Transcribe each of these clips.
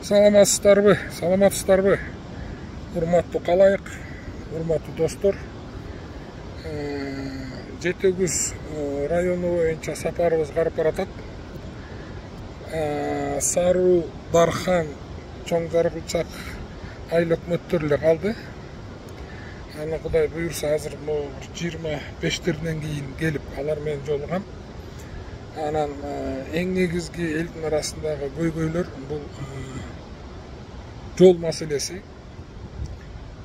Саламатсыздарбы? Урматтуу калайык, урматтуу достор. Жетегүз району боюнча сапарыбыз карып баратат. Саруу, Дархан, Чоң Жаргылчак айыл өкмөттөр эле калды. Аны Кудай буйрса азыр 25-терден кийин келип алар менен жолугам. Анан эң негизги элдин арасындагы көйгөйлөр бул жол маселеси,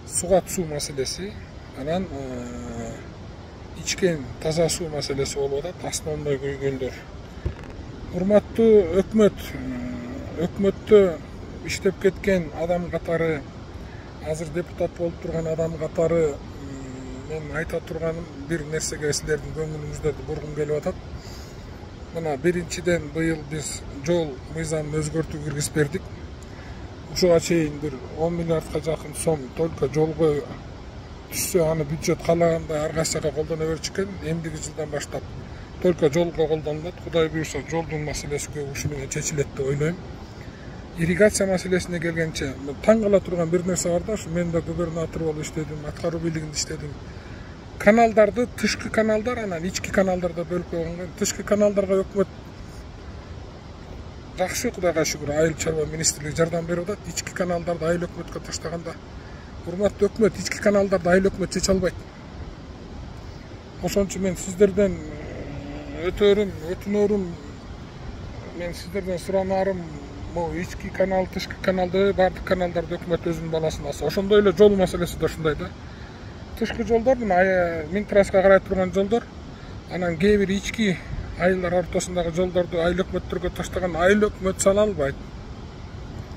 суга суу маселеси, анан ичкен таза суу маселеси болуп атат. Основной көйгөйлөр. Урматтуу өкмөттө иштеп кеткен адам катары, азыр депутат болуп турган адам катары мен айта турганым бир нерсеге силердин көңүлүңүздөрдү бургум келип атат. Мына биринчиден быйыл биз жол мыйзамын өзгөртүү киргизип бердик. Ушуга чейин бир 10 миллиардка жакын сом только жолго түшсө, аны бюджет каалагандай ар кайсы жака колдоно берчү экен. Эмдиги жылдан баштап только жолго колдонулат. Кудай буйрса жолдун маселеси көп ушу менен чечилет деп ойлойм. Ирригация маселесине келгенче таң кала турган бир нерсе бар да, ушу мен да губернатор болуп иштедим, аткаруу бийлигинде иштедим. Каналдарды, тышкы каналдар, анан ички каналдарда бөлүп койгон. Тышкы каналдарга өкмөт жакшы, Кудайга шүгүр, айыл чарба министрлиги жардам берип атат. Ички каналдарды айыл өкмөткө таштаганда, урматтуу өкмөт, ички каналдарды айыл өкмөт чече албайт. Ошон үчүн мен сиздерден өтүнөрүм, мен сиздерден суранарым, могу ички канал, тышкы каналды, бардык каналдарды өкмөт өзүнүн баласына алса. Ошондой эле жол маселеси да ушундай да. Тышкы жолдор, Минтраска карай турган жолдор, анан кээ бир ички айылдар ортосундагы жолдорду айыл өкмөттөргө таштаган айыл өкмөт сала албайт.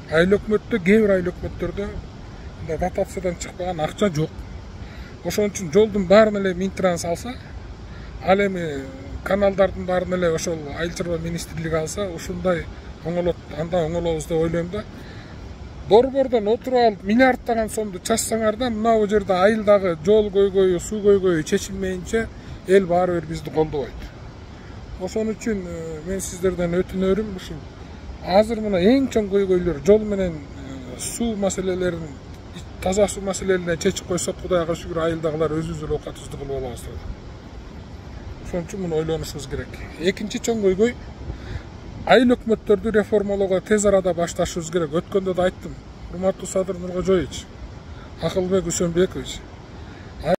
Айыл өкмөттө, кээ бир айыл өкмөттөрдө дотациядан чыкпаган акча жок. Ошон үчүн жолдун баарын эле Минтранс алса, ал эми каналдардын баарын эле ошол айыл чарба министрлиги алса, ушундай оңолот, анда оңолобуз деп ойлойм да. Борбордон отуруп алып миллиардтаган сомду чачсаңар да, мына бул жерде айылдагы жол көйгөйү, суу көйгөйү чечилмейинче эл баары бир бизди колдобойт. Ошон үчүн мен сиздерден өтүнөрүм, ушул азыр мына эң чоң көйгөйлөр жол менен суу маселелерин, таза суу маселелерин чечип койсок, Кудайга шүгүр, айылдагылар өзүбүз эле оокатыбызды кылып алабыз. Ошон үчүн муну ойлонушубуз керек. Экинчи чоң көйгөй, айыл өкмөттөрдү реформалоого тез арада башташыбыз керек. Өткөндө да айттым. Урматтуу Садыр Нуркожоевич, Акылбек Үсөнбекович,